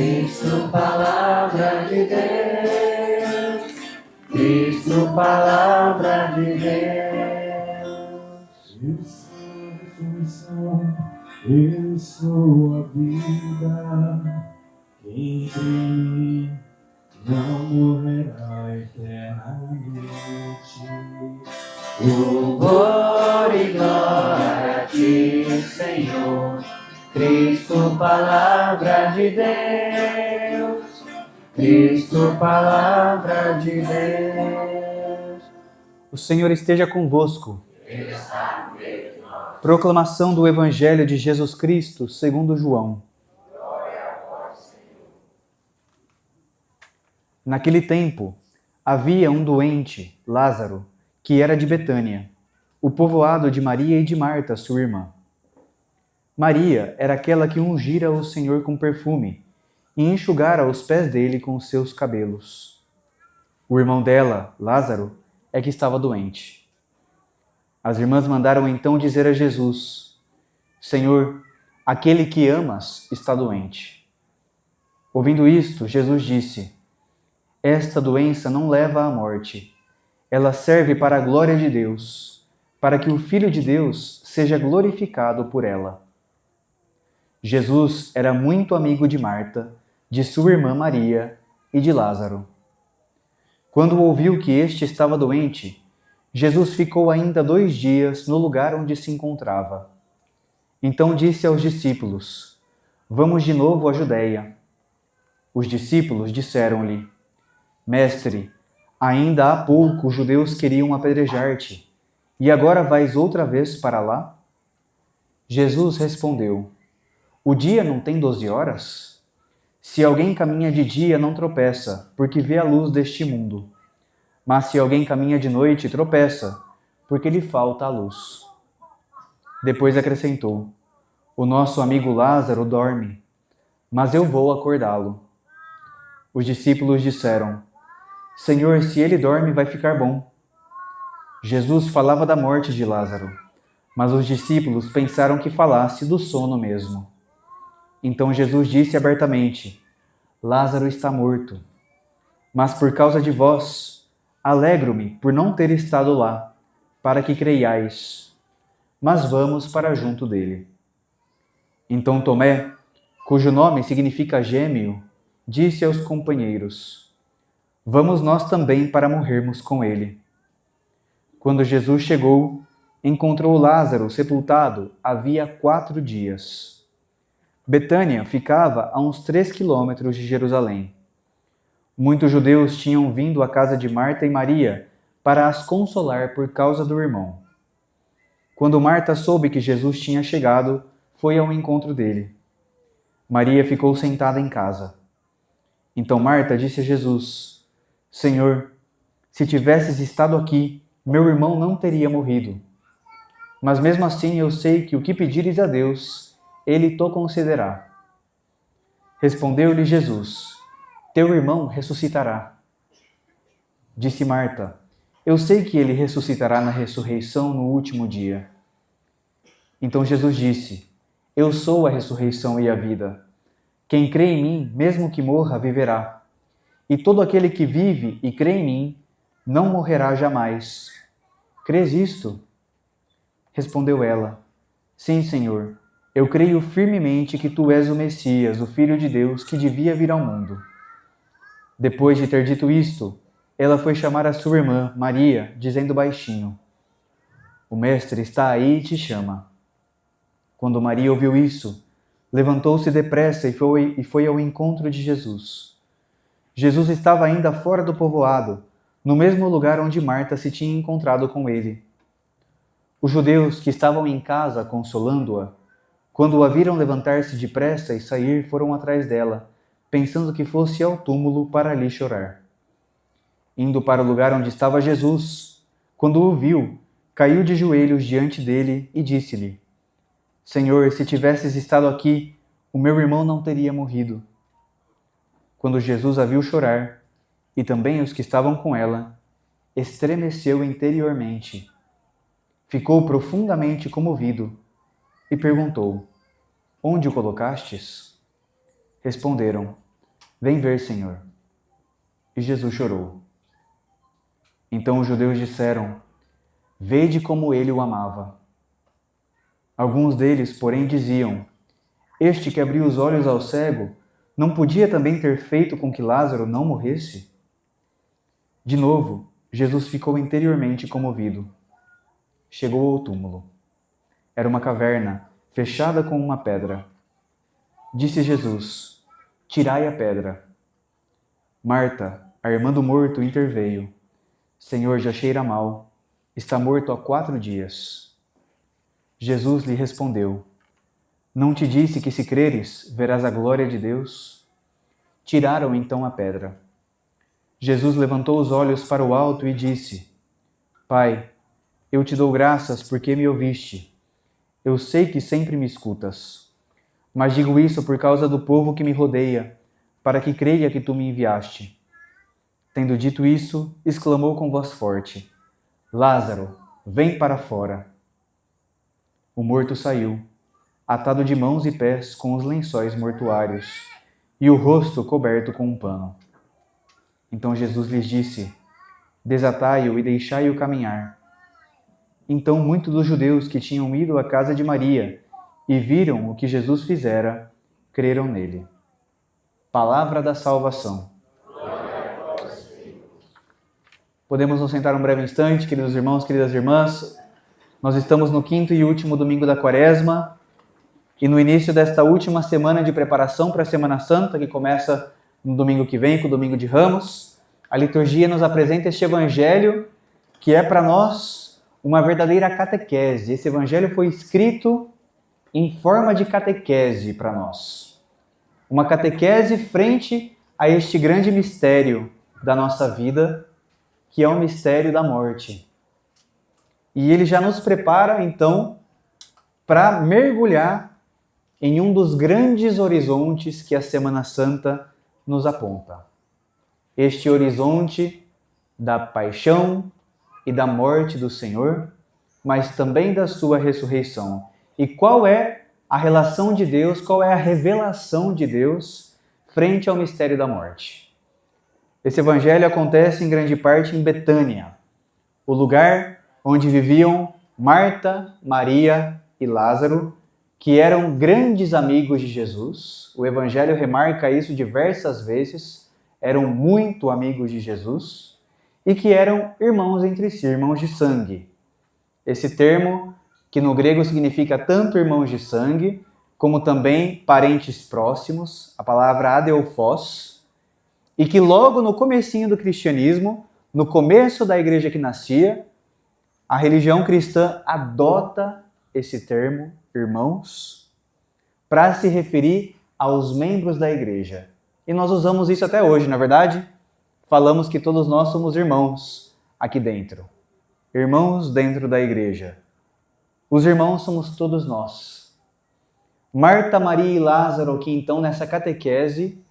Cristo, palavra de Deus. Cristo, palavra de Deus. Eu sou a ressurreição, eu sou a vida. Quem crê em mim não morrerá eternamente. Louvor e glória a ti, Senhor. Cristo, palavra de Deus. Cristo, palavra de Deus. O Senhor esteja convosco. Proclamação do Evangelho de Jesus Cristo, segundo João. Naquele tempo, havia um doente, Lázaro, que era de Betânia, o povoado de Maria e de Marta, sua irmã. Maria era aquela que ungira o Senhor com perfume e enxugara os pés dele com os seus cabelos. O irmão dela, Lázaro, é que estava doente. As irmãs mandaram então dizer a Jesus: Senhor, aquele que amas está doente. Ouvindo isto, Jesus disse: Esta doença não leva à morte. Ela serve para a glória de Deus, para que o Filho de Deus seja glorificado por ela. Jesus era muito amigo de Marta, de sua irmã Maria e de Lázaro. Quando ouviu que este estava doente, Jesus ficou ainda 2 dias no lugar onde se encontrava. Então disse aos discípulos: Vamos de novo à Judéia. Os discípulos disseram-lhe: Mestre, ainda há pouco os judeus queriam apedrejar-te, e agora vais outra vez para lá? Jesus respondeu: O dia não tem 12 horas? Se alguém caminha de dia, não tropeça, porque vê a luz deste mundo. Mas se alguém caminha de noite, tropeça, porque lhe falta a luz. Depois acrescentou: O nosso amigo Lázaro dorme, mas eu vou acordá-lo. Os discípulos disseram: Senhor, se ele dorme, vai ficar bom. Jesus falava da morte de Lázaro, mas os discípulos pensaram que falasse do sono mesmo. Então Jesus disse abertamente: Lázaro está morto. Mas por causa de vós, alegro-me por não ter estado lá, para que creiais. Mas vamos para junto dele. Então Tomé, cujo nome significa gêmeo, disse aos companheiros: Vamos nós também para morrermos com ele. Quando Jesus chegou, encontrou Lázaro sepultado havia 4 dias. Betânia ficava a uns 3 quilômetros de Jerusalém. Muitos judeus tinham vindo à casa de Marta e Maria para as consolar por causa do irmão. Quando Marta soube que Jesus tinha chegado, foi ao encontro dele. Maria ficou sentada em casa. Então Marta disse a Jesus: Senhor, se tivesses estado aqui, meu irmão não teria morrido. Mas mesmo assim eu sei que o que pedires a Deus, ele te concederá. Respondeu-lhe Jesus: Teu irmão ressuscitará. Disse Marta: Eu sei que ele ressuscitará na ressurreição no último dia. Então Jesus disse: Eu sou a ressurreição e a vida. Quem crê em mim, mesmo que morra, viverá. E todo aquele que vive e crê em mim, não morrerá jamais. Crês isto? Respondeu ela: Sim, Senhor. Eu creio firmemente que tu és o Messias, o Filho de Deus, que devia vir ao mundo. Depois de ter dito isto, ela foi chamar a sua irmã, Maria, dizendo baixinho: O Mestre está aí e te chama. Quando Maria ouviu isso, levantou-se depressa e foi ao encontro de Jesus. Jesus estava ainda fora do povoado, no mesmo lugar onde Marta se tinha encontrado com ele. Os judeus que estavam em casa consolando-a, quando a viram levantar-se depressa e sair, foram atrás dela, pensando que fosse ao túmulo para ali chorar. Indo para o lugar onde estava Jesus, quando o viu, caiu de joelhos diante dele e disse-lhe: Senhor, se tivesses estado aqui, o meu irmão não teria morrido. Quando Jesus a viu chorar, e também os que estavam com ela, estremeceu interiormente. Ficou profundamente comovido e perguntou: Onde o colocastes? Responderam: Vem ver, Senhor. E Jesus chorou. Então os judeus disseram: Vede como ele o amava. Alguns deles, porém, diziam: Este que abriu os olhos ao cego, não podia também ter feito com que Lázaro não morresse? De novo, Jesus ficou interiormente comovido. Chegou ao túmulo. Era uma caverna, fechada com uma pedra. Disse Jesus: Tirai a pedra. Marta, a irmã do morto, interveio: Senhor, já cheira mal. Está morto há 4 dias. Jesus lhe respondeu: Não te disse que se creres, verás a glória de Deus? Tiraram então a pedra. Jesus levantou os olhos para o alto e disse: Pai, eu te dou graças porque me ouviste. Eu sei que sempre me escutas. Mas digo isso por causa do povo que me rodeia, para que creia que tu me enviaste. Tendo dito isso, exclamou com voz forte: Lázaro, vem para fora. O morto saiu, atado de mãos e pés com os lençóis mortuários, e o rosto coberto com um pano. Então Jesus lhes disse: Desatai-o e deixai-o caminhar. Então muitos dos judeus que tinham ido à casa de Maria e viram o que Jesus fizera, creram nele. Palavra da salvação. Podemos nos sentar um breve instante, queridos irmãos, queridas irmãs. Nós estamos no 5º e último domingo da Quaresma e no início desta última semana de preparação para a Semana Santa, que começa no domingo que vem, com o Domingo de Ramos. A liturgia nos apresenta este evangelho que é para nós uma verdadeira catequese. Esse evangelho foi escrito em forma de catequese para nós. Uma catequese frente a este grande mistério da nossa vida, que é o mistério da morte. E ele já nos prepara, então, para mergulhar em um dos grandes horizontes que a Semana Santa nos aponta. Este horizonte da paixão e da morte do Senhor, mas também da sua ressurreição. E qual é a relação de Deus, qual é a revelação de Deus frente ao mistério da morte? Esse evangelho acontece em grande parte em Betânia, o lugar onde viviam Marta, Maria e Lázaro, que eram grandes amigos de Jesus. O evangelho remarca isso diversas vezes, eram muito amigos de Jesus e que eram irmãos entre si, irmãos de sangue. Esse termo, que no grego significa tanto irmãos de sangue, como também parentes próximos, a palavra adelphos, e que logo no comecinho do cristianismo, no começo da igreja que nascia, a religião cristã adota esse termo, irmãos, para se referir aos membros da igreja. E nós usamos isso até hoje, na verdade? Falamos que todos nós somos irmãos aqui dentro. Irmãos dentro da igreja. Os irmãos somos todos nós. Marta, Maria e Lázaro, que então nessa catequese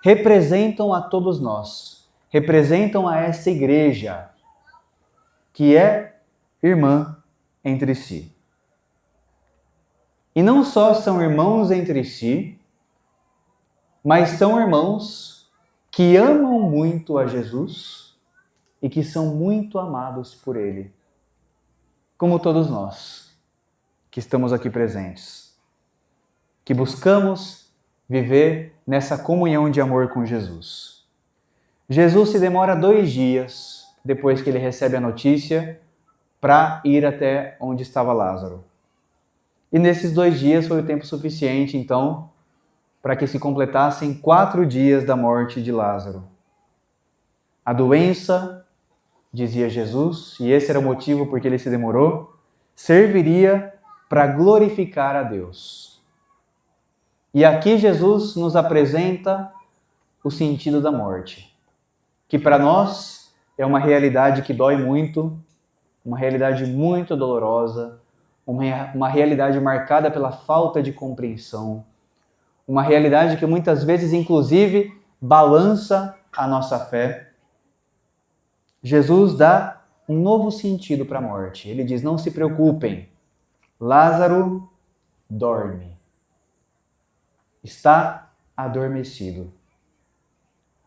representam a todos nós, representam a essa igreja, que é irmã entre si. E não só são irmãos entre si, mas são irmãos que amam muito a Jesus e que são muito amados por Ele, como todos nós que estamos aqui presentes, que buscamos viver nessa comunhão de amor com Jesus. Jesus se demora 2 dias depois que ele recebe a notícia para ir até onde estava Lázaro. E nesses 2 dias foi o tempo suficiente, então, para que se completassem 4 dias da morte de Lázaro. A doença, dizia Jesus, e esse era o motivo por que ele se demorou, serviria para glorificar a Deus. E aqui Jesus nos apresenta o sentido da morte, que para nós é uma realidade que dói muito, uma realidade muito dolorosa, uma realidade marcada pela falta de compreensão, uma realidade que muitas vezes, inclusive, balança a nossa fé. Jesus dá um novo sentido para a morte. Ele diz: não se preocupem, Lázaro dorme. Está adormecido.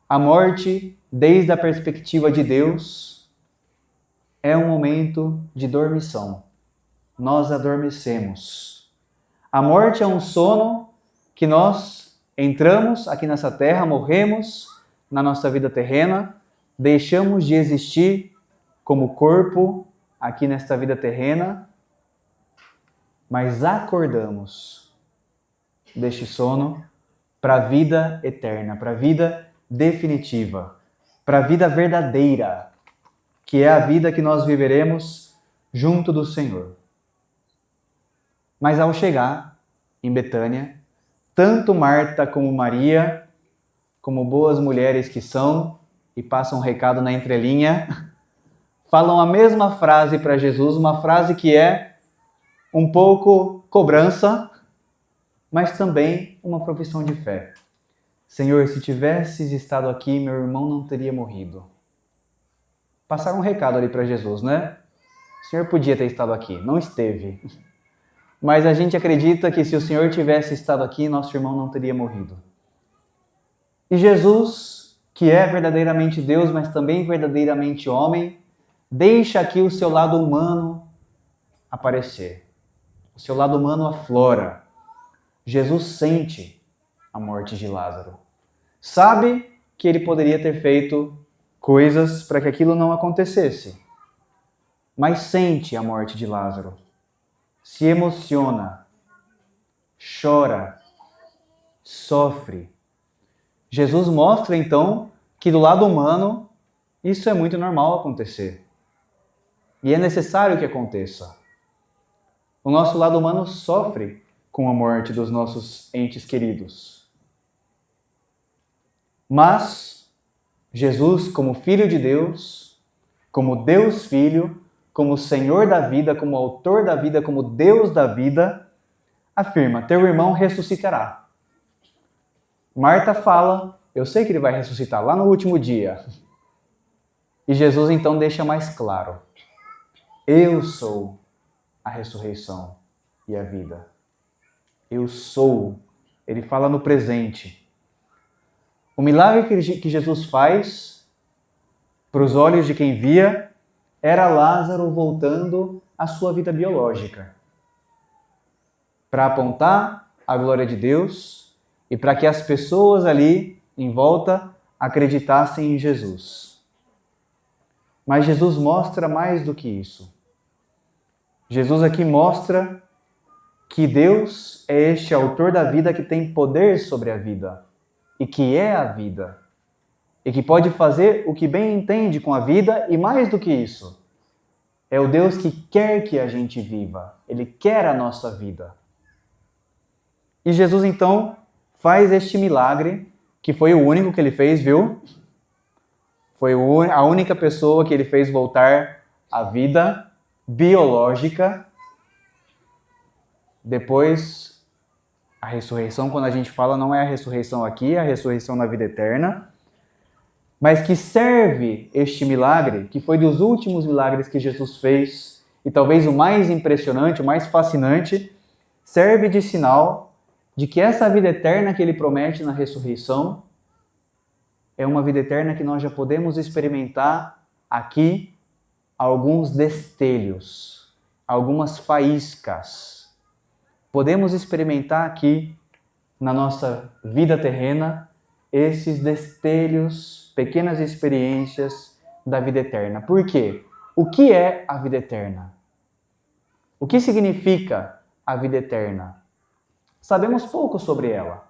A morte, desde a perspectiva de Deus, é um momento de dormição. Nós adormecemos. A morte é um sono que nós entramos aqui nessa terra, morremos na nossa vida terrena, deixamos de existir como corpo aqui nesta vida terrena, mas acordamos deste sono para a vida eterna, para a vida definitiva, para a vida verdadeira, que é a vida que nós viveremos junto do Senhor. Mas ao chegar em Betânia, tanto Marta como Maria, como boas mulheres que são e passam um recado na entrelinha, falam a mesma frase para Jesus, uma frase que é um pouco cobrança, mas também uma profissão de fé. Senhor, se tivesses estado aqui, meu irmão não teria morrido. Passaram um recado ali para Jesus, né? O Senhor podia ter estado aqui, não esteve. Mas a gente acredita que se o Senhor tivesse estado aqui, nosso irmão não teria morrido. E Jesus, que é verdadeiramente Deus, mas também verdadeiramente homem, deixa aqui o seu lado humano aparecer. O seu lado humano aflora. Jesus sente a morte de Lázaro. Sabe que ele poderia ter feito coisas para que aquilo não acontecesse. Mas sente a morte de Lázaro. Se emociona, chora, sofre. Jesus mostra então que do lado humano isso é muito normal acontecer. E é necessário que aconteça. O nosso lado humano sofre com a morte dos nossos entes queridos. Mas Jesus, como Filho de Deus, como Deus Filho, como Senhor da vida, como Autor da vida, como Deus da vida, afirma: teu irmão ressuscitará. Marta fala: eu sei que ele vai ressuscitar lá no último dia. E Jesus então deixa mais claro: eu sou a ressurreição e a vida. Eu sou. Ele fala no presente. O milagre que Jesus faz, para os olhos de quem via, era Lázaro voltando à sua vida biológica. Para apontar a glória de Deus e para que as pessoas ali em volta acreditassem em Jesus. Mas Jesus mostra mais do que isso. Jesus aqui mostra que Deus é este autor da vida que tem poder sobre a vida e que é a vida e que pode fazer o que bem entende com a vida e mais do que isso, é o Deus que quer que a gente viva, Ele quer a nossa vida. E Jesus então faz este milagre, que foi o único que Ele fez, viu? Foi a única pessoa que Ele fez voltar à vida biológica. Depois, a ressurreição, quando a gente fala, não é a ressurreição aqui, é a ressurreição na vida eterna, mas que serve este milagre, que foi dos últimos milagres que Jesus fez, e talvez o mais impressionante, o mais fascinante, serve de sinal de que essa vida eterna que Ele promete na ressurreição é uma vida eterna que nós já podemos experimentar aqui alguns destellos, algumas faíscas. Podemos experimentar aqui, na nossa vida terrena, esses destellos, pequenas experiências da vida eterna. Por quê? O que é a vida eterna? O que significa a vida eterna? Sabemos pouco sobre ela,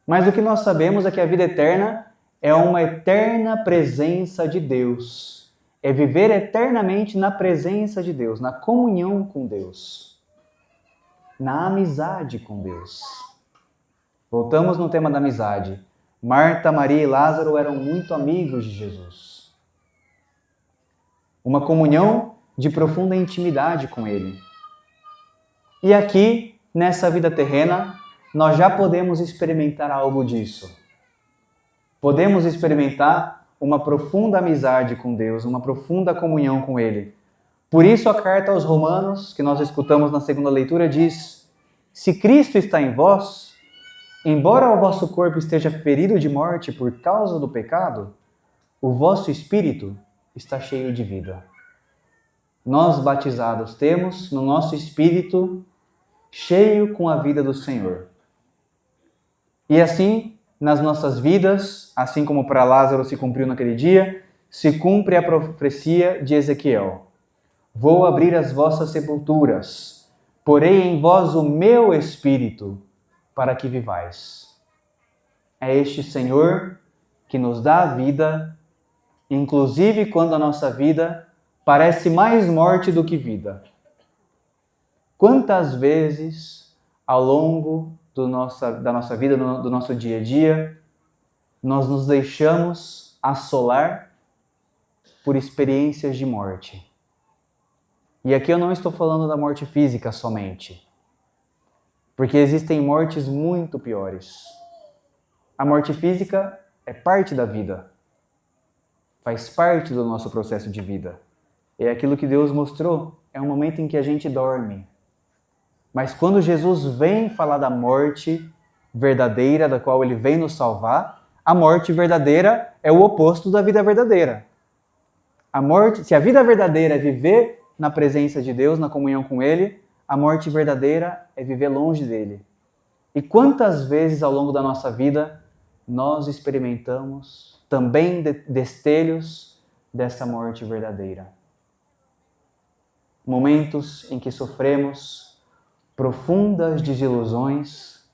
mas o que nós sabemos é que a vida eterna é uma eterna presença de Deus. É viver eternamente na presença de Deus, na comunhão com Deus, na amizade com Deus. Voltamos no tema da amizade. Marta, Maria e Lázaro eram muito amigos de Jesus. Uma comunhão de profunda intimidade com Ele. E aqui, nessa vida terrena, nós já podemos experimentar algo disso. Podemos experimentar uma profunda amizade com Deus, uma profunda comunhão com Ele. Por isso a carta aos Romanos, que nós escutamos na segunda leitura, diz: se Cristo está em vós, Embora o vosso corpo esteja ferido de morte por causa do pecado, o vosso espírito está cheio de vida. Nós, batizados, temos no nosso espírito cheio com a vida do Senhor. E assim, nas nossas vidas, assim como para Lázaro se cumpriu naquele dia, se cumpre a profecia de Ezequiel. Vou abrir as vossas sepulturas, porei em vós o meu espírito, para que vivais. É este Senhor que nos dá a vida, inclusive quando a nossa vida parece mais morte do que vida. Quantas vezes, ao longo da nossa vida, do nosso dia a dia, nós nos deixamos assolar por experiências de morte. E aqui eu não estou falando da morte física somente, porque existem mortes muito piores. A morte física é parte da vida, faz parte do nosso processo de vida. É aquilo que Deus mostrou, é um momento em que a gente dorme. Mas quando Jesus vem falar da morte verdadeira, da qual Ele vem nos salvar, a morte verdadeira é o oposto da vida verdadeira. A morte, se a vida verdadeira é viver na presença de Deus, na comunhão com Ele, a morte verdadeira é viver longe dele. E quantas vezes ao longo da nossa vida nós experimentamos também destellos dessa morte verdadeira? Momentos em que sofremos profundas desilusões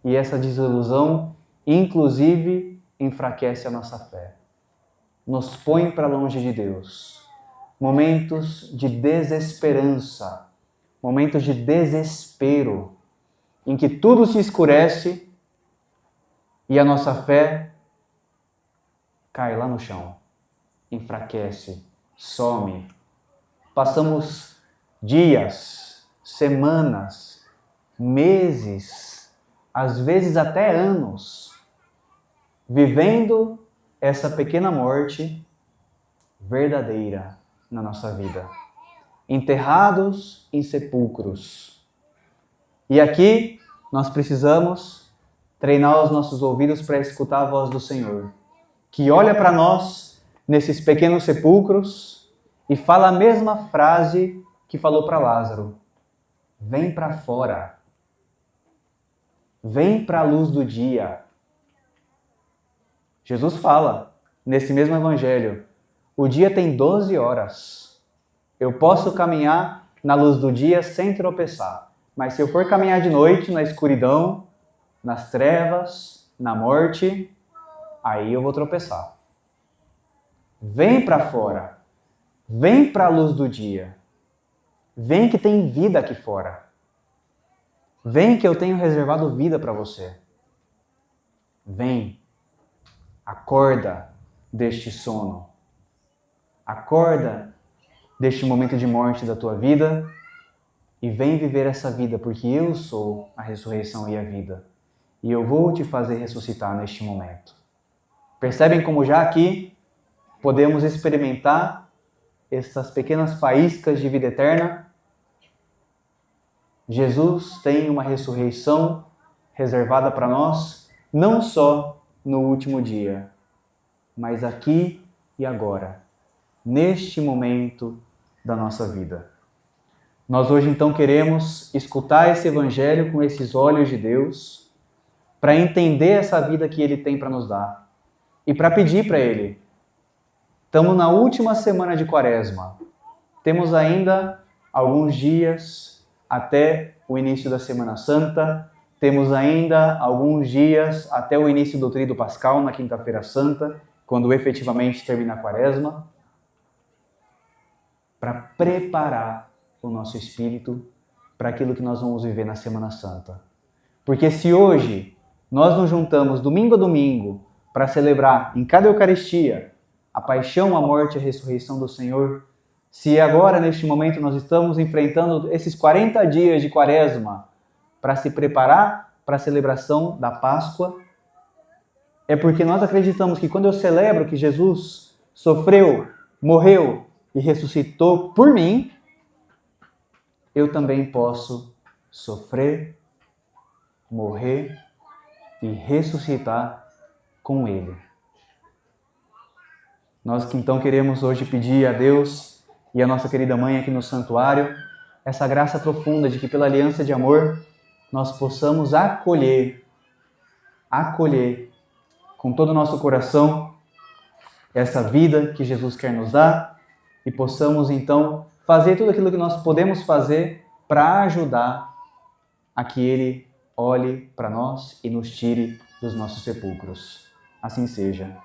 e essa desilusão, inclusive, enfraquece a nossa fé. Nos põe para longe de Deus. Momentos de desesperança, momentos de desespero, em que tudo se escurece e a nossa fé cai lá no chão, enfraquece, some. Passamos dias, semanas, meses, às vezes até anos, vivendo essa pequena morte verdadeira na nossa vida, enterrados em sepulcros. E aqui nós precisamos treinar os nossos ouvidos para escutar a voz do Senhor, que olha para nós nesses pequenos sepulcros e fala a mesma frase que falou para Lázaro: vem para fora, vem para a luz do dia. Jesus fala nesse mesmo evangelho: o dia tem 12 horas. Eu posso caminhar na luz do dia sem tropeçar, mas se eu for caminhar de noite na escuridão, nas trevas, na morte, aí eu vou tropeçar. Vem para fora, vem para a luz do dia, vem que tem vida aqui fora, vem que eu tenho reservado vida para você. Vem, acorda deste sono, acorda deste momento de morte da tua vida e vem viver essa vida, porque eu sou a ressurreição e a vida. E eu vou te fazer ressuscitar neste momento. Percebem como já aqui podemos experimentar essas pequenas faíscas de vida eterna? Jesus tem uma ressurreição reservada para nós, não só no último dia, mas aqui e agora, neste momento da nossa vida. Nós hoje então queremos escutar esse evangelho com esses olhos de Deus, para entender essa vida que Ele tem para nos dar e para pedir para Ele. Estamos na última semana de Quaresma, temos ainda alguns dias até o início da Semana Santa, temos ainda alguns dias até o início do Tríduo Pascal, na Quinta-feira Santa, quando efetivamente termina a Quaresma, para preparar o nosso espírito para aquilo que nós vamos viver na Semana Santa. Porque se hoje nós nos juntamos domingo a domingo para celebrar em cada Eucaristia a paixão, a morte e a ressurreição do Senhor, se agora, neste momento, nós estamos enfrentando esses 40 dias de Quaresma para se preparar para a celebração da Páscoa, é porque nós acreditamos que quando eu celebro que Jesus sofreu, morreu e ressuscitou por mim, eu também posso sofrer, morrer e ressuscitar com Ele. Nós que então queremos hoje pedir a Deus e a nossa querida mãe aqui no santuário essa graça profunda de que pela aliança de amor nós possamos acolher com todo o nosso coração essa vida que Jesus quer nos dar e possamos então fazer tudo aquilo que nós podemos fazer para ajudar a que Ele olhe para nós e nos tire dos nossos sepulcros. Assim seja.